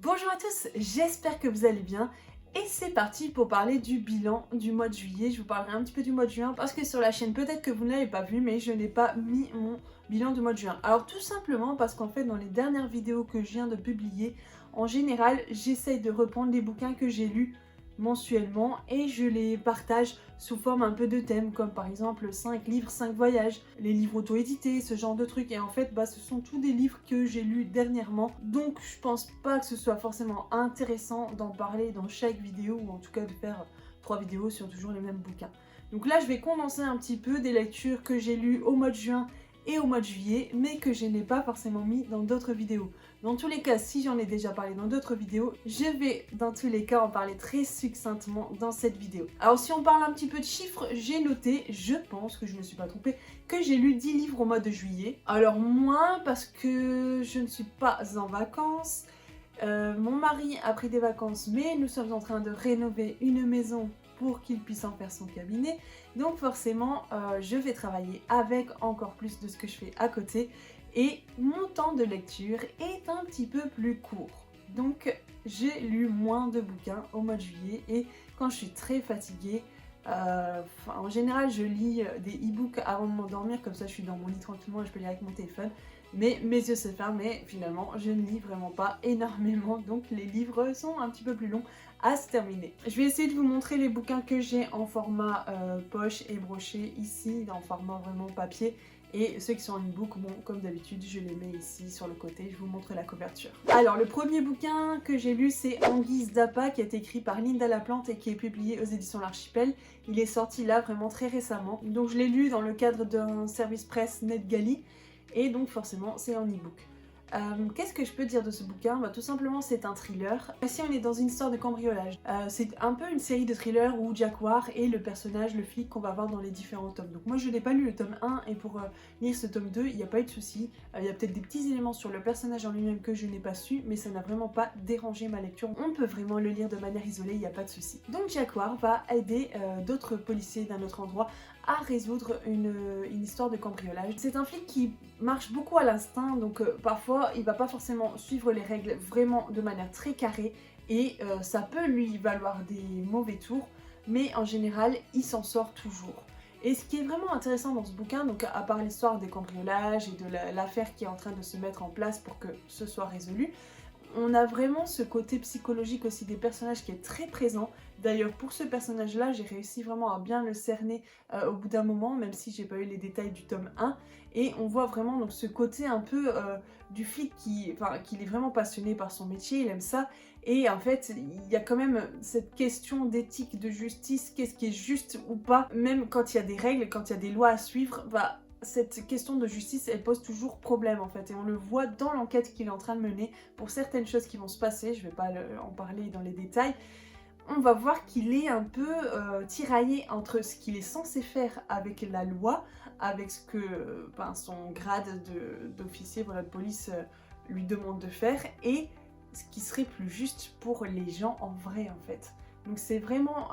Bonjour à tous, j'espère que vous allez bien et c'est parti pour parler du bilan du mois de juillet. Je vous parlerai un petit peu du mois de juin parce que sur la chaîne peut-être que vous ne l'avez pas vu mais je n'ai pas mis mon bilan du mois de juin. Alors tout simplement parce qu'en fait dans les dernières vidéos que je viens de publier, en général j'essaye de reprendre les bouquins que j'ai lus mensuellement et je les partage sous forme un peu de thèmes comme par exemple 5 livres, 5 voyages, les livres auto-édités, ce genre de trucs et en fait ce sont tous des livres que j'ai lus dernièrement donc je pense pas que ce soit forcément intéressant d'en parler dans chaque vidéo ou en tout cas de faire 3 vidéos sur toujours les mêmes bouquins. Donc là je vais condenser un petit peu des lectures que j'ai lues au mois de juin et au mois de juillet, mais que je n'ai pas forcément mis dans d'autres vidéos. Dans tous les cas, si j'en ai déjà parlé dans d'autres vidéos, je vais dans tous les cas en parler très succinctement dans cette vidéo. Alors si on parle un petit peu de chiffres, j'ai noté, je pense que je ne me suis pas trompée, que j'ai lu 10 livres au mois de juillet. Alors moins parce que je ne suis pas en vacances, mon mari a pris des vacances, mais nous sommes en train de rénover une maison pour qu'il puisse en faire son cabinet. Donc forcément, je vais travailler avec encore plus de ce que je fais à côté. Et mon temps de lecture est un petit peu plus court. Donc j'ai lu moins de bouquins au mois de juillet. Et quand je suis très fatiguée, en général je lis des e-books avant de m'endormir. Comme ça je suis dans mon lit tranquillement et je peux lire avec mon téléphone. Mais mes yeux se ferment et finalement je ne lis vraiment pas énormément. Donc les livres sont un petit peu plus longs à se terminer. Je vais essayer de vous montrer les bouquins que j'ai en format poche et broché ici, en format vraiment papier. Et ceux qui sont en e-book, bon, comme d'habitude, je les mets ici sur le côté, je vous montre la couverture. Alors, le premier bouquin que j'ai lu, c'est En guise d'appât, qui a été écrit par Linda Laplante et qui est publié aux éditions L'Archipel. Il est sorti là, vraiment très récemment. Donc, je l'ai lu dans le cadre d'un service presse NetGalley, et donc forcément, c'est en e-book. Qu'est-ce que je peux dire de ce bouquin? Tout simplement c'est un thriller. Ici on est dans une histoire de cambriolage. C'est un peu une série de thrillers où Jack Ward est le personnage, le flic qu'on va voir dans les différents tomes. Donc moi je n'ai pas lu le tome 1 et pour lire ce tome 2 il n'y a pas eu de souci. Il y a peut-être des petits éléments sur le personnage en lui-même que je n'ai pas su, mais ça n'a vraiment pas dérangé ma lecture. On peut vraiment le lire de manière isolée, il n'y a pas de souci. Donc Jack Ward va aider d'autres policiers d'un autre endroit à résoudre une histoire de cambriolage. C'est un flic qui marche beaucoup à l'instinct, donc parfois il va pas forcément suivre les règles vraiment de manière très carrée et ça peut lui valoir des mauvais tours, mais en général il s'en sort toujours. Et ce qui est vraiment intéressant dans ce bouquin, donc à part l'histoire des cambriolages et de l'affaire qui est en train de se mettre en place pour que ce soit résolu, on a vraiment ce côté psychologique aussi des personnages qui est très présent. D'ailleurs pour ce personnage là j'ai réussi vraiment à bien le cerner au bout d'un moment, même si j'ai pas eu les détails du tome 1. Et on voit vraiment donc ce côté un peu du flic qu'il est vraiment passionné par son métier, il aime ça. Et en fait il y a quand même cette question d'éthique, de justice, qu'est-ce qui est juste ou pas. Même quand il y a des règles, quand il y a des lois à suivre, cette question de justice, elle pose toujours problème en fait, et on le voit dans l'enquête qu'il est en train de mener pour certaines choses qui vont se passer, je vais pas en parler dans les détails. On va voir qu'il est un peu tiraillé entre ce qu'il est censé faire avec la loi, avec ce que son grade d'officier de police lui demande de faire, et ce qui serait plus juste pour les gens en vrai en fait. Donc c'est vraiment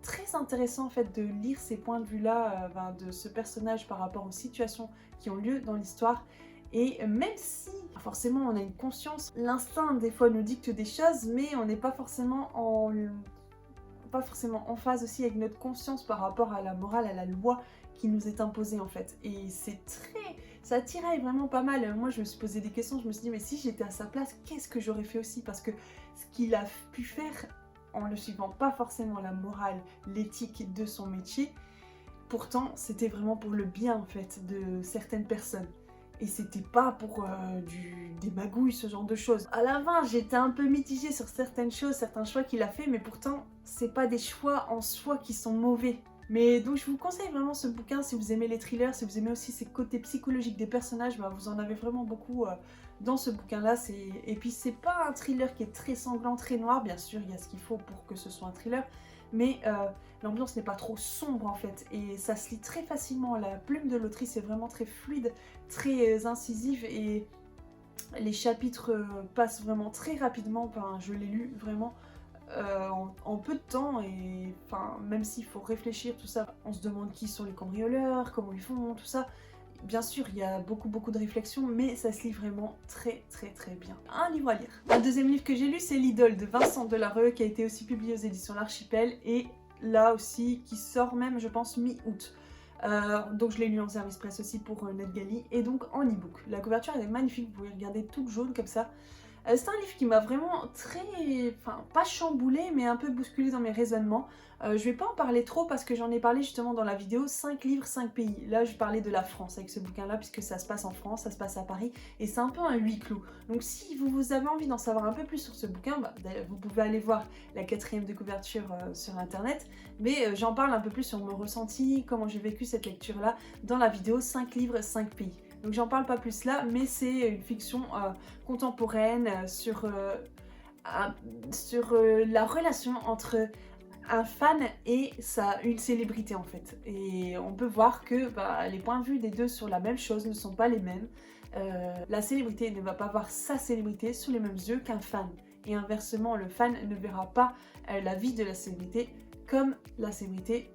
très intéressant en fait de lire ces points de vue là de ce personnage par rapport aux situations qui ont lieu dans l'histoire. Et même si forcément on a une conscience, l'instinct des fois nous dicte des choses, mais on n'est pas forcément en phase aussi avec notre conscience par rapport à la morale, à la loi qui nous est imposée en fait. Et ça tiraille vraiment pas mal. Moi je me suis posé des questions, je me suis dit mais si j'étais à sa place, qu'est-ce que j'aurais fait aussi? Parce que ce qu'il a pu faire en ne suivant pas forcément la morale, l'éthique de son métier, pourtant c'était vraiment pour le bien en fait de certaines personnes. Et c'était pas pour des magouilles, ce genre de choses. À la fin, j'étais un peu mitigée sur certaines choses, certains choix qu'il a fait, mais pourtant, c'est pas des choix en soi qui sont mauvais. Mais donc je vous conseille vraiment ce bouquin si vous aimez les thrillers, si vous aimez aussi ces côtés psychologiques des personnages, vous en avez vraiment beaucoup dans ce bouquin-là. Et puis c'est pas un thriller qui est très sanglant, très noir, bien sûr il y a ce qu'il faut pour que ce soit un thriller, mais l'ambiance n'est pas trop sombre en fait, et ça se lit très facilement. La plume de l'autrice est vraiment très fluide, très incisive, et les chapitres passent vraiment très rapidement. Je l'ai lu vraiment en peu de temps, et même s'il faut réfléchir tout ça, on se demande qui sont les cambrioleurs, comment ils font, tout ça. Bien sûr, il y a beaucoup de réflexions, mais ça se lit vraiment très bien. Un livre à lire. Un deuxième livre que j'ai lu, c'est L'Idole de Vincent Delarue, qui a été aussi publié aux éditions L'Archipel, et là aussi, qui sort même, je pense, mi-août. Donc je l'ai lu en service presse aussi pour NetGalley, et donc en e-book. La couverture elle est magnifique, vous pouvez regarder toute jaune comme ça. C'est un livre qui m'a vraiment pas chamboulé, mais un peu bousculé dans mes raisonnements. Je vais pas en parler trop parce que j'en ai parlé justement dans la vidéo 5 livres, 5 pays. Là, je parlais de la France avec ce bouquin-là, puisque ça se passe en France, ça se passe à Paris, et c'est un peu un huis clos. Donc si vous avez envie d'en savoir un peu plus sur ce bouquin, vous pouvez aller voir la 4e de couverture sur internet, mais j'en parle un peu plus sur mon ressenti, comment j'ai vécu cette lecture-là, dans la vidéo 5 livres, 5 pays. Donc j'en parle pas plus là, mais c'est une fiction contemporaine sur la relation entre un fan et une célébrité en fait. Et on peut voir que les points de vue des deux sur la même chose ne sont pas les mêmes. La célébrité ne va pas voir sa célébrité sous les mêmes yeux qu'un fan. Et inversement, le fan ne verra pas la vie de la célébrité comme la célébrité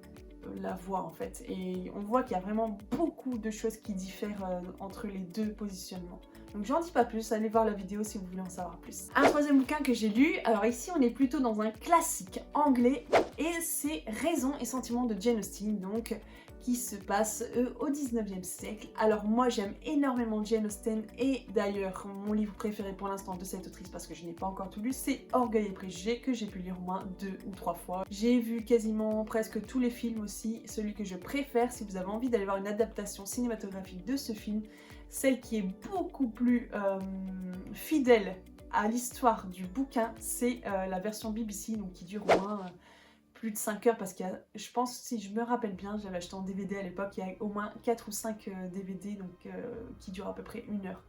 la voit en fait. Et on voit qu'il y a vraiment beaucoup de choses qui diffèrent entre les deux positionnements. Donc j'en dis pas plus, allez voir la vidéo si vous voulez en savoir plus. Un troisième bouquin que j'ai lu, alors ici on est plutôt dans un classique anglais, et c'est Raison et Sentiment de Jane Austen, donc qui se passe au 19e siècle. Alors moi j'aime énormément Jane Austen, et d'ailleurs mon livre préféré pour l'instant de cette autrice, parce que je n'ai pas encore tout lu, c'est Orgueil et Préjugés, que j'ai pu lire au moins 2 ou 3 fois. J'ai vu quasiment presque tous les films aussi. Celui que je préfère, si vous avez envie d'aller voir une adaptation cinématographique de ce film, celle qui est beaucoup plus fidèle à l'histoire du bouquin, c'est la version BBC, donc qui dure au moins plus de 5 heures, parce qu'il y a, je pense, si je me rappelle bien, j'avais acheté en DVD à l'époque, il y a au moins 4 ou 5 DVD donc, qui durent à peu près 1 heure.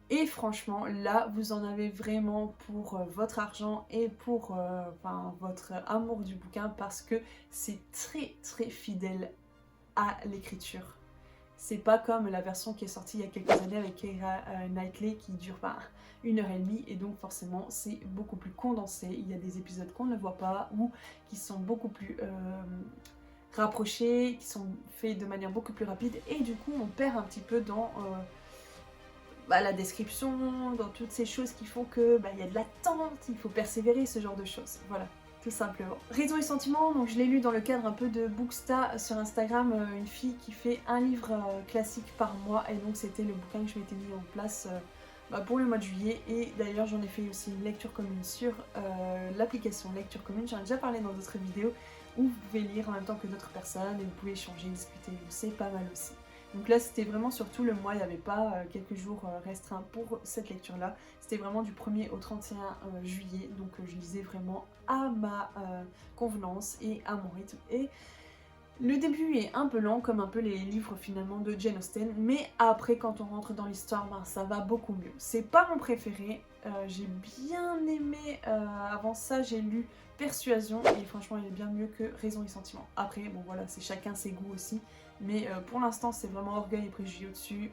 Et franchement, là, vous en avez vraiment pour votre argent et pour votre amour du bouquin, parce que c'est très fidèle à l'écriture. C'est pas comme la version qui est sortie il y a quelques années avec Keira Knightley qui dure 1h30, et donc forcément c'est beaucoup plus condensé. Il y a des épisodes qu'on ne voit pas ou qui sont beaucoup plus rapprochés, qui sont faits de manière beaucoup plus rapide, et du coup on perd un petit peu dans la description, dans toutes ces choses qui font que il y a de l'attente, il faut persévérer, ce genre de choses. Voilà. Tout simplement. Raison et Sentiment, donc je l'ai lu dans le cadre un peu de Booksta sur Instagram, une fille qui fait un livre classique par mois, et donc c'était le bouquin que je m'étais mis en place pour le mois de juillet, et d'ailleurs j'en ai fait aussi une lecture commune sur l'application Lecture Commune, j'en ai déjà parlé dans d'autres vidéos, où vous pouvez lire en même temps que d'autres personnes, et vous pouvez échanger, discuter, donc c'est pas mal aussi. Donc là c'était vraiment sur tout le mois, il n'y avait pas quelques jours restreints pour cette lecture là, c'était vraiment du 1er au 31 juillet, donc je lisais vraiment à ma convenance et à mon rythme. Et le début est un peu lent, comme un peu les livres finalement de Jane Austen, mais après quand on rentre dans l'histoire, ça va beaucoup mieux. C'est pas mon préféré, j'ai bien aimé, avant ça j'ai lu Persuasion, et franchement il est bien mieux que Raison et Sentiment. Après bon voilà, c'est chacun ses goûts aussi, mais pour l'instant c'est vraiment Orgueil et Préjugés au-dessus,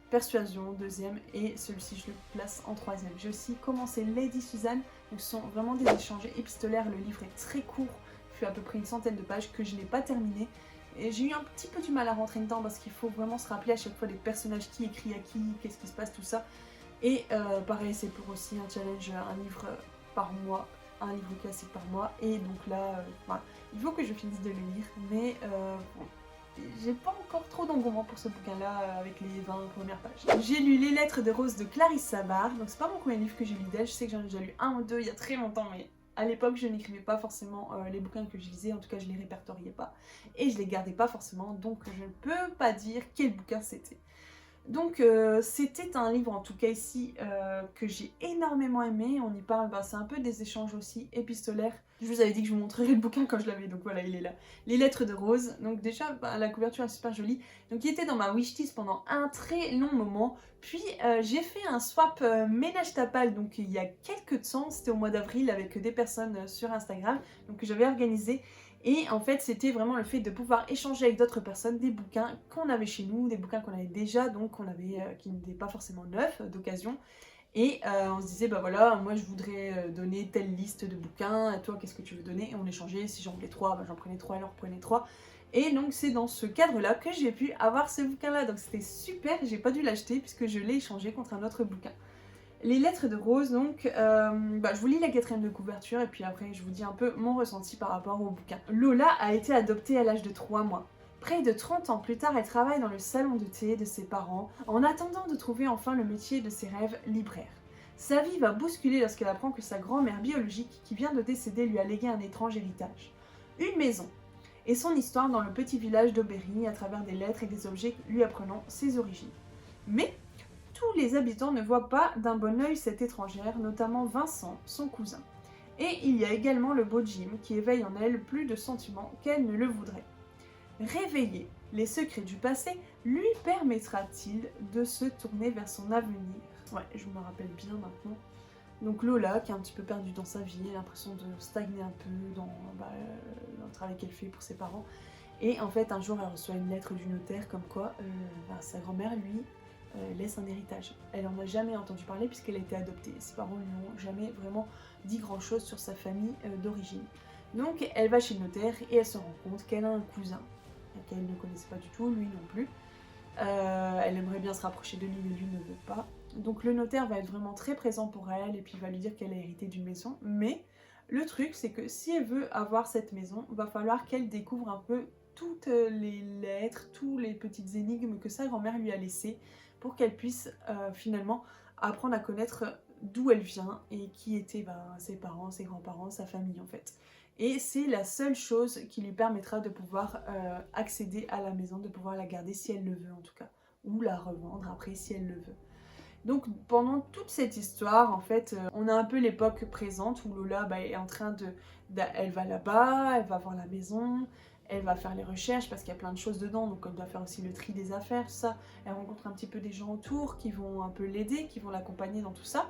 Persuasion deuxième, et celui-ci je le place en troisième. J'ai aussi commencé Lady Suzanne, donc ce sont vraiment des échanges épistolaires, le livre est très court, il fait à peu près une centaine de pages que je n'ai pas terminé, et j'ai eu un petit peu du mal à rentrer dedans parce qu'il faut vraiment se rappeler à chaque fois les personnages, qui écrit à qui, qu'est-ce qui se passe, tout ça. Et pareil, c'est pour aussi un challenge, un livre par mois, un livre classique par mois, et donc là, il faut que je finisse de le lire, mais bon, j'ai pas encore trop d'engouement pour ce bouquin-là avec les 20 premières pages. J'ai lu Les Lettres de Rose de Clarisse Sabar, donc c'est pas mon premier livre que j'ai lu d'elle, je sais que j'en ai déjà lu un ou deux il y a très longtemps, mais à l'époque je n'écrivais pas forcément les bouquins que je lisais, en tout cas je les répertoriais pas, et je les gardais pas forcément, donc je ne peux pas dire quel bouquin c'était. Donc c'était un livre en tout cas ici que j'ai énormément aimé, on y parle, c'est un peu des échanges aussi épistolaires. Je vous avais dit que je vous montrerais le bouquin quand je l'avais, donc voilà il est là. Les Lettres de Rose, donc déjà la couverture est super jolie, donc il était dans ma wishlist pendant un très long moment, puis j'ai fait un swap ménage tapal, donc il y a quelques temps, c'était au mois d'avril avec des personnes sur Instagram, donc que j'avais organisé. Et en fait c'était vraiment le fait de pouvoir échanger avec d'autres personnes des bouquins qu'on avait chez nous, des bouquins qu'on avait déjà, donc qui n'étaient pas forcément neufs, d'occasion. Et on se disait voilà, moi je voudrais donner telle liste de bouquins, toi qu'est-ce que tu veux donner, et on échangeait, si j'en voulais 3, j'en prenais 3, elle en reprenait 3. Et donc c'est dans ce cadre-là que j'ai pu avoir ce bouquin-là. Donc c'était super, j'ai pas dû l'acheter puisque je l'ai échangé contre un autre bouquin. Les lettres de Rose, donc, je vous lis la 4e de couverture et puis après je vous dis un peu mon ressenti par rapport au bouquin. Lola a été adoptée à l'âge de 3 mois. Près de 30 ans plus tard, elle travaille dans le salon de thé de ses parents en attendant de trouver enfin le métier de ses rêves, libraire. Sa vie va bousculer lorsqu'elle apprend que sa grand-mère biologique, qui vient de décéder, lui a légué un étrange héritage. Une maison. Et son histoire dans le petit village d'Aubéry à travers des lettres et des objets lui apprenant ses origines. Mais tous les habitants ne voient pas d'un bon œil cette étrangère, notamment Vincent, son cousin. Et il y a également le beau Jim qui éveille en elle plus de sentiments qu'elle ne le voudrait. Réveiller les secrets du passé lui permettra-t-il de se tourner vers son avenir? Ouais, je me rappelle bien maintenant. Donc Lola, qui est un petit peu perdue dans sa vie, elle a l'impression de stagner un peu dans le travail qu'elle fait pour ses parents. Et en fait, un jour, elle reçoit une lettre du notaire comme quoi sa grand-mère, lui, laisse un héritage. Elle en a jamais entendu parler puisqu'elle a été adoptée. Ses parents lui ont jamais vraiment dit grand-chose sur sa famille d'origine. Donc elle va chez le notaire et elle se rend compte qu'elle a un cousin qu'elle ne connaissait pas du tout, lui non plus. Elle aimerait bien se rapprocher de lui, mais lui ne veut pas. Donc le notaire va être vraiment très présent pour elle et puis il va lui dire qu'elle a hérité d'une maison. Mais le truc, c'est que si elle veut avoir cette maison, va falloir qu'elle découvre un peu toutes les lettres, toutes les petites énigmes que sa grand-mère lui a laissées pour qu'elle puisse finalement apprendre à connaître d'où elle vient et qui étaient ses parents, ses grands-parents, sa famille en fait. Et c'est la seule chose qui lui permettra de pouvoir accéder à la maison, de pouvoir la garder si elle le veut en tout cas, ou la revendre après si elle le veut. Donc pendant toute cette histoire, en fait, on a un peu l'époque présente où Lola est en train elle va là-bas, elle va voir la maison, elle va faire les recherches parce qu'il y a plein de choses dedans, donc elle doit faire aussi le tri des affaires, tout ça. Elle rencontre un petit peu des gens autour qui vont un peu l'aider, qui vont l'accompagner dans tout ça.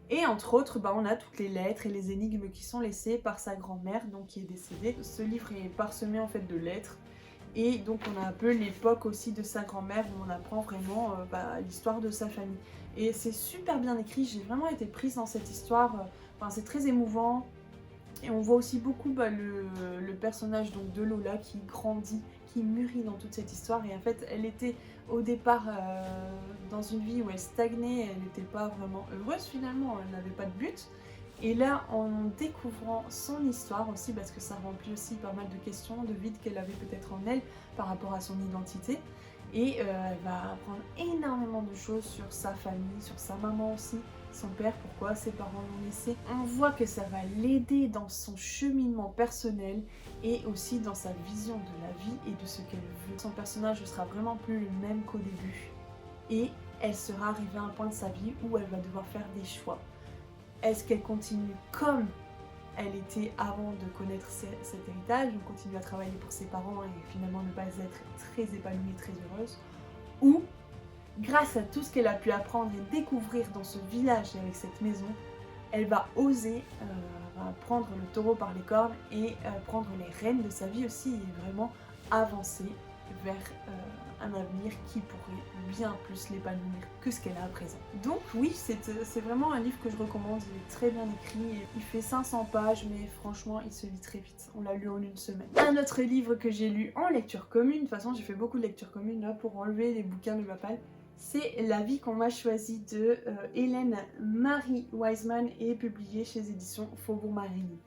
Et entre autres, on a toutes les lettres et les énigmes qui sont laissées par sa grand-mère, donc qui est décédée. Ce livre est parsemé en fait de lettres. Et donc on a un peu l'époque aussi de sa grand-mère où on apprend vraiment l'histoire de sa famille. Et c'est super bien écrit, j'ai vraiment été prise dans cette histoire. C'est très émouvant. Et on voit aussi beaucoup le personnage donc, de Lola qui grandit, qui mûrit dans toute cette histoire. Et en fait, elle était au départ dans une vie où elle stagnait, elle n'était pas vraiment heureuse finalement, elle n'avait pas de but. Et là, en découvrant son histoire aussi, parce que ça remplit aussi pas mal de questions, de vides qu'elle avait peut-être en elle par rapport à son identité. Et elle va apprendre énormément de choses sur sa famille, sur sa maman aussi, son père, pourquoi ses parents l'ont laissé. On voit que ça va l'aider dans son cheminement personnel et aussi dans sa vision de la vie et de ce qu'elle veut. Son personnage ne sera vraiment plus le même qu'au début. Et elle sera arrivée à un point de sa vie où elle va devoir faire des choix. Est-ce qu'elle continue comme elle était avant de connaître cet héritage, donc continuer à travailler pour ses parents et finalement ne pas être très épanouie, très heureuse, ou grâce à tout ce qu'elle a pu apprendre et découvrir dans ce village et avec cette maison, elle va oser prendre le taureau par les cornes et prendre les rênes de sa vie aussi et vraiment avancer vers un avenir qui pourrait bien plus l'épanouir que ce qu'elle a à présent. Donc oui, c'est vraiment un livre que je recommande, il est très bien écrit, il fait 500 pages mais franchement il se lit très vite, on l'a lu en une semaine. Un autre livre que j'ai lu en lecture commune, de toute façon j'ai fait beaucoup de lecture commune là pour enlever les bouquins de ma palle, c'est La vie qu'on m'a choisie de Hélène Marie Wiseman et publié chez les éditions Faubourg Marigny.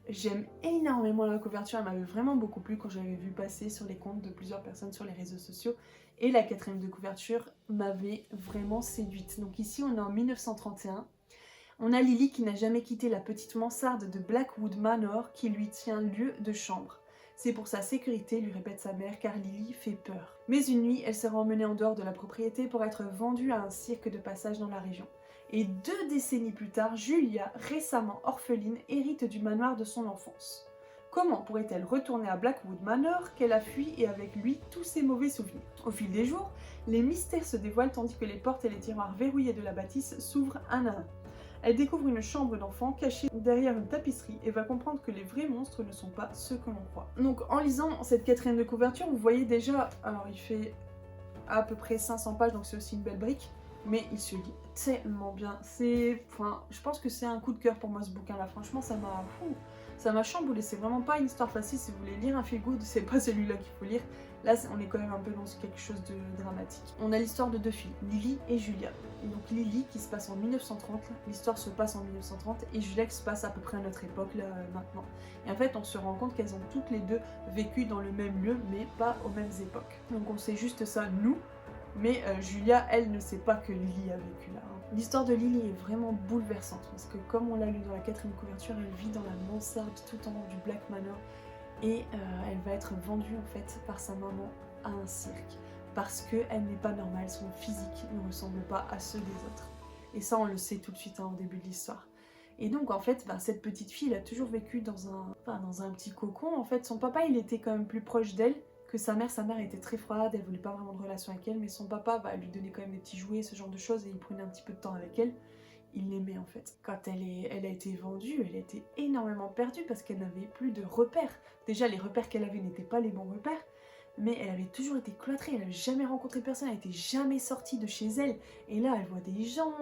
J'aime énormément la couverture, elle m'avait vraiment beaucoup plu quand j'avais vu passer sur les comptes de plusieurs personnes sur les réseaux sociaux. Et la 4e de couverture m'avait vraiment séduite. Donc ici on est en 1931. On a Lily qui n'a jamais quitté la petite mansarde de Blackwood Manor qui lui tient lieu de chambre. C'est pour sa sécurité, lui répète sa mère, car Lily fait peur. Mais une nuit, elle sera emmenée en dehors de la propriété pour être vendue à un cirque de passage dans la région. Et 2 décennies plus tard, Julia, récemment orpheline, hérite du manoir de son enfance. Comment pourrait-elle retourner à Blackwood Manor qu'elle a fui et avec lui tous ses mauvais souvenirs? Au fil des jours, les mystères se dévoilent tandis que les portes et les tiroirs verrouillés de la bâtisse s'ouvrent un à un. Elle découvre une chambre d'enfant cachée derrière une tapisserie et va comprendre que les vrais monstres ne sont pas ceux que l'on croit. Donc en lisant cette 4e de couverture, vous voyez déjà, alors il fait à peu près 500 pages, donc c'est aussi une belle brique. mais il se lit tellement bien. C'est, enfin, je pense que c'est un coup de cœur pour moi ce bouquin là, franchement ça m'a chamboulé. C'est vraiment pas une histoire facile, si vous voulez lire un feel good, c'est pas celui-là qu'il faut lire. Là on est quand même un peu dans quelque chose de dramatique. On a l'histoire de deux filles, Lily et Julia. Et donc Lily qui se passe en 1930, l'histoire se passe en 1930 et Julia qui se passe à peu près à notre époque là maintenant. Et en fait on se rend compte qu'elles ont toutes les deux vécu dans le même lieu mais pas aux mêmes époques. Donc on sait juste ça nous, mais Julia, elle, ne sait pas que Lily a vécu là. L'histoire de Lily est vraiment bouleversante, parce que comme on l'a lu dans la 4e couverture, elle vit dans la mansarde tout en haut du Black Manor, et elle va être vendue en fait par sa maman à un cirque, parce qu'elle n'est pas normale, son physique ne ressemble pas à ceux des autres. Et ça on le sait tout de suite au début de l'histoire. Et donc en fait, cette petite fille, elle a toujours vécu dans un petit cocon. En fait, son papa, il était quand même plus proche d'elle que sa mère était très froide, elle voulait pas vraiment de relation avec elle, mais son papa lui donnait quand même des petits jouets, ce genre de choses, et il prenait un petit peu de temps avec elle. Il l'aimait en fait. Quand elle a été vendue, elle a été énormément perdue parce qu'elle n'avait plus de repères. Déjà, les repères qu'elle avait n'étaient pas les bons repères, mais elle avait toujours été cloîtrée, elle n'avait jamais rencontré personne, elle n'était jamais sortie de chez elle. Et là, elle voit des gens,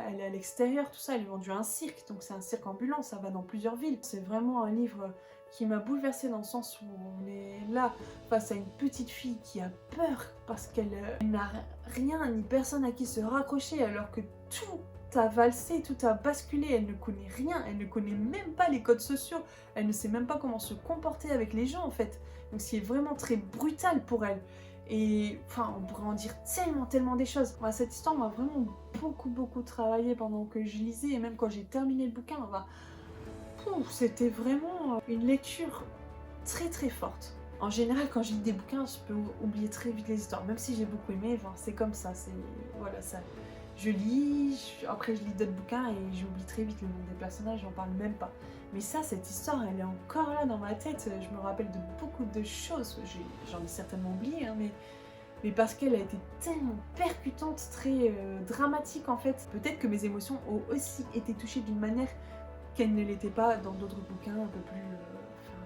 elle est à l'extérieur, tout ça, elle est vendue à un cirque, donc c'est un cirque ambulant, ça va dans plusieurs villes. C'est vraiment un livre qui m'a bouleversée dans le sens où on est là face à une petite fille qui a peur parce qu'elle n'a rien ni personne à qui se raccrocher alors que tout a valsé, tout a basculé, elle ne connaît rien, elle ne connaît même pas les codes sociaux, elle ne sait même pas comment se comporter avec les gens en fait. Donc c'est vraiment très brutal pour elle. Et enfin, on pourrait en dire tellement des choses. Cette histoire m'a vraiment beaucoup travaillé pendant que je lisais et même quand j'ai terminé le bouquin, c'était vraiment une lecture très forte. En général, quand je lis des bouquins, je peux oublier très vite les histoires, même si j'ai beaucoup aimé, c'est comme ça, voilà, ça. Je lis, après je lis d'autres bouquins et j'oublie très vite le nom des personnages, j'en parle même pas. Mais ça, cette histoire, elle est encore là dans ma tête, je me rappelle de beaucoup de choses, j'en ai certainement oublié, hein, mais parce qu'elle a été tellement percutante, très dramatique en fait. Peut-être que mes émotions ont aussi été touchées d'une manière qu'elle ne l'était pas dans d'autres bouquins un peu plus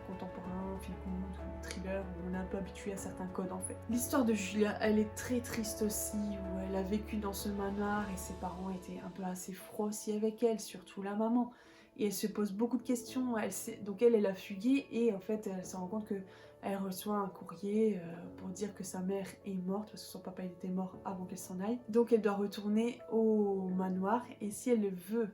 contemporains, feel good, thriller, où on est un peu habitué à certains codes en fait. L'histoire de Julia, elle est très triste aussi, où elle a vécu dans ce manoir et ses parents étaient un peu assez froids aussi avec elle, surtout la maman. Et elle se pose beaucoup de questions, donc elle a fugué et en fait elle se rend compte qu'elle reçoit un courrier pour dire que sa mère est morte, parce que son papa il était mort avant qu'elle s'en aille. Donc elle doit retourner au manoir et si elle le veut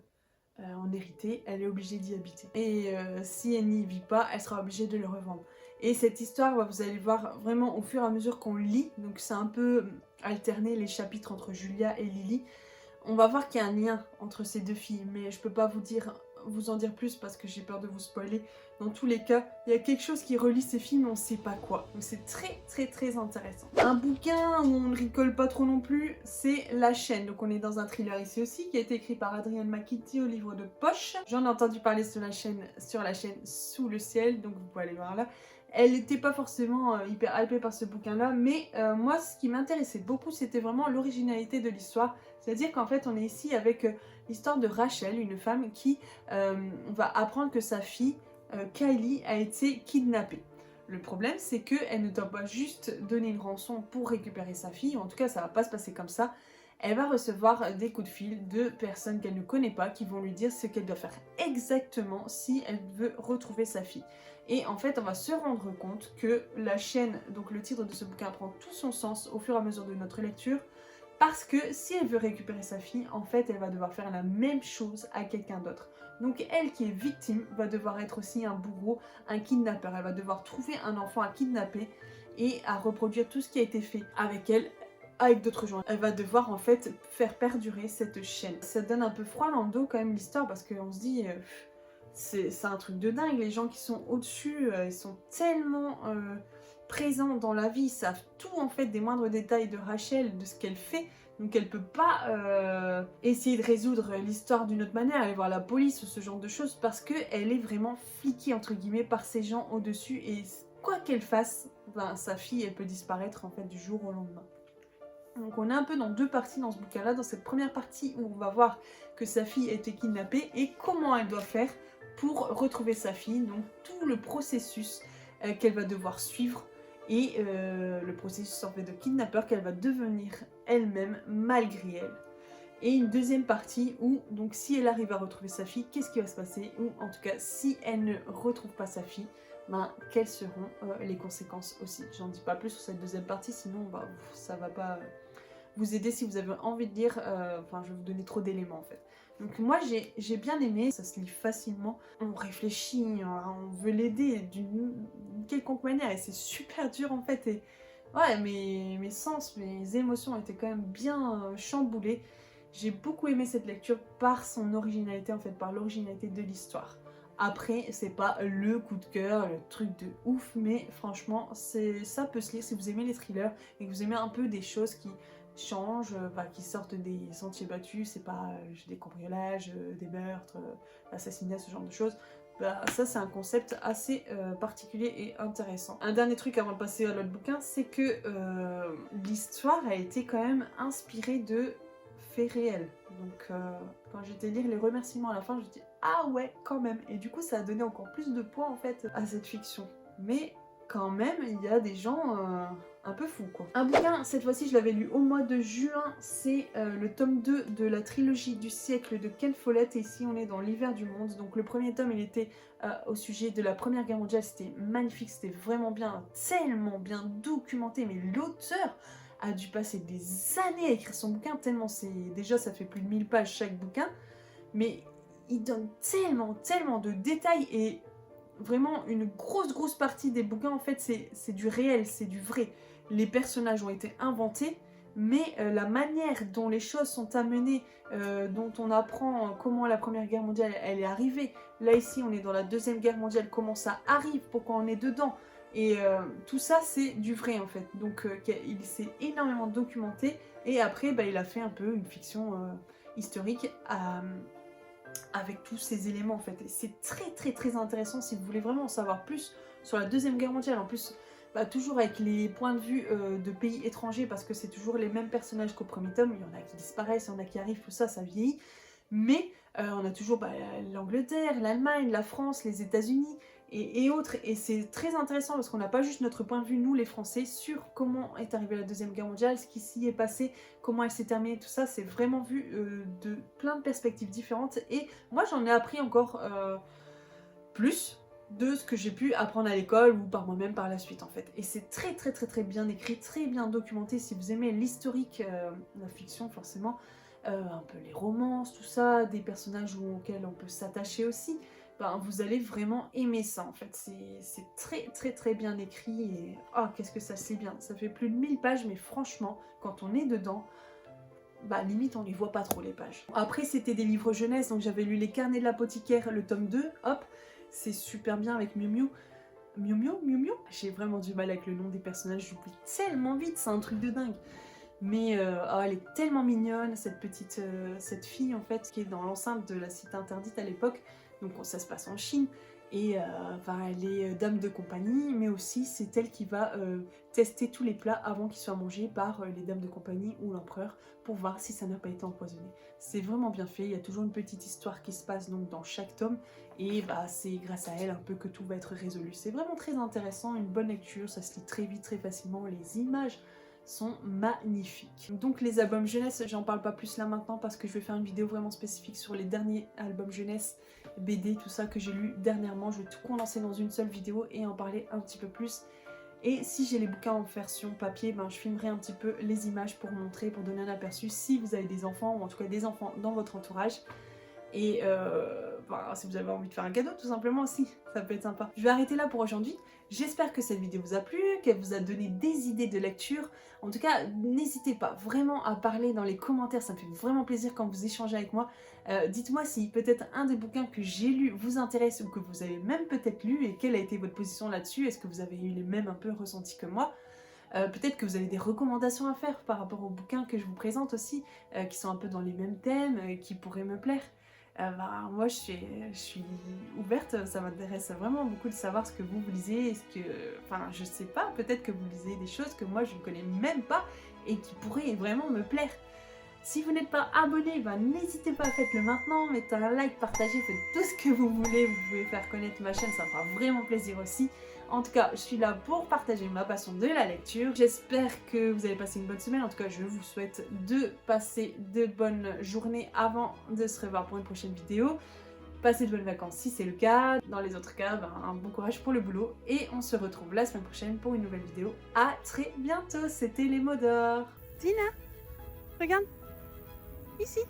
en hériter, elle est obligée d'y habiter. Et si elle n'y vit pas, elle sera obligée de le revendre. Et cette histoire, vous allez voir vraiment au fur et à mesure qu'on lit, donc c'est un peu alterné les chapitres entre Julia et Lily, on va voir qu'il y a un lien entre ces deux filles, mais je peux pas vous en dire plus parce que j'ai peur de vous spoiler. Dans tous les cas, il y a quelque chose qui relie ces films, mais on sait pas quoi. Donc c'est très intéressant. Un bouquin où on ne rigole pas trop non plus, c'est La Chaîne. Donc on est dans un thriller ici aussi, qui a été écrit par Adrienne McKitty au livre de poche. J'en ai entendu parler sur la chaîne Sous le ciel, donc vous pouvez aller voir là. Elle n'était pas forcément hyper hypée par ce bouquin-là, mais moi, ce qui m'intéressait beaucoup, c'était vraiment l'originalité de l'histoire. C'est-à-dire qu'en fait, on est ici avec l'histoire de Rachel, une femme qui va apprendre que sa fille, Kylie, a été kidnappée. Le problème, c'est qu'elle ne doit pas juste donner une rançon pour récupérer sa fille, en tout cas, ça va pas se passer comme ça. Elle va recevoir des coups de fil de personnes qu'elle ne connaît pas qui vont lui dire ce qu'elle doit faire exactement si elle veut retrouver sa fille. Et en fait, on va se rendre compte que la chaîne, donc le titre de ce bouquin prend tout son sens au fur et à mesure de notre lecture, parce que si elle veut récupérer sa fille, en fait, elle va devoir faire la même chose à quelqu'un d'autre. Donc elle qui est victime va devoir être aussi un bourreau, un kidnappeur. Elle va devoir trouver un enfant à kidnapper et à reproduire tout ce qui a été fait avec elle, avec d'autres gens. Elle va devoir en fait faire perdurer cette chaîne. Ça donne un peu froid dans le dos quand même l'histoire parce qu'on se dit... c'est un truc de dingue, les gens qui sont au-dessus, ils sont tellement présents dans la vie, ils savent tout en fait des moindres détails de Rachel, de ce qu'elle fait, donc elle peut pas essayer de résoudre l'histoire d'une autre manière, aller voir la police ou ce genre de choses, parce qu'elle est vraiment fliquée entre guillemets par ces gens au-dessus, et quoi qu'elle fasse, sa fille elle peut disparaître en fait du jour au lendemain. Donc on est un peu dans deux parties dans ce bouquin-là, dans cette première partie où on va voir que sa fille a été kidnappée et comment elle doit faire pour retrouver sa fille, donc tout le processus qu'elle va devoir suivre et le processus en fait de kidnappeur qu'elle va devenir elle-même malgré elle. et une deuxième partie où, donc si elle arrive à retrouver sa fille, qu'est-ce qui va se passer, ou en tout cas si elle ne retrouve pas sa fille, ben, quelles seront les conséquences aussi. J'en dis pas plus sur cette deuxième partie, sinon bah, ça va pas vous aider si vous avez envie de lire, enfin je vais vous donner trop d'éléments en fait. Donc moi j'ai bien aimé, ça se lit facilement, on réfléchit, on veut l'aider d'une quelconque manière et c'est super dur en fait. Et ouais, mes sens, mes émotions étaient quand même bien chamboulées. J'ai beaucoup aimé cette lecture par son originalité en fait, par l'originalité de l'histoire. Après, c'est pas le coup de cœur, le truc de ouf, mais franchement, ça peut se lire si vous aimez les thrillers et que vous aimez un peu des choses qui changent, qui sortent des sentiers battus, c'est pas des cambriolages, des meurtres, assassinats, ce genre de choses. Bah, ça c'est un concept assez particulier et intéressant. Un dernier truc avant de passer à l'autre bouquin, c'est que l'histoire a été quand même inspirée de faits réels. Donc quand j'étais lire les remerciements à la fin, je me dis ah ouais quand même. Et du coup ça a donné encore plus de poids en fait à cette fiction. Mais quand même, il y a des gens un peu fous quoi. Un bouquin, cette fois-ci je l'avais lu au mois de juin, c'est le tome 2 de la trilogie du siècle de Ken Follett, et ici on est dans l'hiver du monde. Donc le premier tome il était au sujet de la Première Guerre mondiale, c'était magnifique, c'était vraiment bien, tellement bien documenté, mais l'auteur a dû passer des années à écrire son bouquin, tellement c'est... Déjà ça fait plus de 1000 pages chaque bouquin, mais il donne tellement de détails et vraiment une grosse partie des bouquins en fait c'est du réel, c'est du vrai. Les personnages ont été inventés, mais la manière dont les choses sont amenées, dont on apprend comment la Première Guerre mondiale elle est arrivée. Là ici on est dans la Deuxième Guerre mondiale, comment ça arrive, pourquoi on est dedans. Et tout ça c'est du vrai en fait. Donc il s'est énormément documenté et après bah, il a fait un peu une fiction historique avec tous ces éléments en fait. Et c'est très intéressant si vous voulez vraiment en savoir plus sur la Deuxième Guerre mondiale. En plus, bah, toujours avec les points de vue de pays étrangers, parce que c'est toujours les mêmes personnages qu'au premier tome. Il y en a qui disparaissent, il y en a qui arrivent, tout ça, ça vieillit. Mais on a toujours bah, l'Angleterre, l'Allemagne, la France, les États-Unis et autres. Et c'est très intéressant parce qu'on n'a pas juste notre point de vue, nous les Français, sur comment est arrivée la Deuxième Guerre mondiale, ce qui s'y est passé, comment elle s'est terminée, tout ça. C'est vraiment vu de plein de perspectives différentes. Et moi j'en ai appris encore plus de ce que j'ai pu apprendre à l'école ou par moi-même par la suite en fait. Et c'est très bien écrit, très bien documenté. Si vous aimez l'historique, la fiction forcément, un peu les romances, tout ça, des personnages auxquels on peut s'attacher aussi, ben, vous allez vraiment aimer ça en fait. C'est très bien écrit et oh qu'est-ce que ça c'est bien. Ça fait plus de 1000 pages mais franchement quand on est dedans, bah limite on les voit pas trop les pages. Après c'était des livres jeunesse, donc j'avais lu Les Carnets de l'apothicaire, le tome 2, hop, c'est super bien avec Miu Miu. Miu Miu. J'ai vraiment du mal avec le nom des personnages, j'oublie tellement vite, c'est un truc de dingue. Mais oh, elle est tellement mignonne, cette fille en fait, qui est dans l'enceinte de la cité interdite à l'époque. Donc ça se passe en Chine. Et elle est dame de compagnie, mais aussi c'est elle qui va tester tous les plats avant qu'ils soient mangés par les dames de compagnie ou l'empereur pour voir si ça n'a pas été empoisonné. C'est vraiment bien fait, il y a toujours une petite histoire qui se passe donc dans chaque tome et bah, c'est grâce à elle un peu que tout va être résolu. C'est vraiment très intéressant, une bonne lecture, ça se lit très vite, très facilement, les images sont magnifiques. Donc les albums jeunesse, j'en parle pas plus là maintenant parce que je vais faire une vidéo vraiment spécifique sur les derniers albums jeunesse, BD, tout ça que j'ai lu dernièrement. Je vais tout condenser dans une seule vidéo et en parler un petit peu plus. Et si j'ai les bouquins en version papier, ben, je filmerai un petit peu les images pour montrer, pour donner un aperçu si vous avez des enfants, ou en tout cas des enfants dans votre entourage. Et si vous avez envie de faire un cadeau tout simplement aussi, ça peut être sympa. Je vais arrêter là pour aujourd'hui. J'espère que cette vidéo vous a plu, qu'elle vous a donné des idées de lecture. En tout cas, n'hésitez pas vraiment à parler dans les commentaires, ça me fait vraiment plaisir quand vous échangez avec moi. Dites-moi si peut-être un des bouquins que j'ai lu vous intéresse ou que vous avez même peut-être lu et quelle a été votre position là-dessus. Est-ce que vous avez eu les mêmes un peu ressentis que moi? Peut-être que vous avez des recommandations à faire par rapport aux bouquins que je vous présente aussi, qui sont un peu dans les mêmes thèmes, qui pourraient me plaire. Moi je suis ouverte, ça m'intéresse vraiment beaucoup de savoir ce que vous lisez, je sais pas, peut-être que vous lisez des choses que moi je ne connais même pas et qui pourraient vraiment me plaire. Si vous n'êtes pas abonné, ben, n'hésitez pas, faites-le maintenant, mettez un like, partagez, faites tout ce que vous voulez, vous pouvez faire connaître ma chaîne, ça me fera vraiment plaisir aussi. En tout cas, je suis là pour partager ma passion de la lecture. J'espère que vous avez passé une bonne semaine. En tout cas, je vous souhaite de passer de bonnes journées avant de se revoir pour une prochaine vidéo. Passez de bonnes vacances si c'est le cas. Dans les autres cas, ben, un bon courage pour le boulot. Et on se retrouve la semaine prochaine pour une nouvelle vidéo. À très bientôt, c'était les mots d'or. Tina, regarde, ici.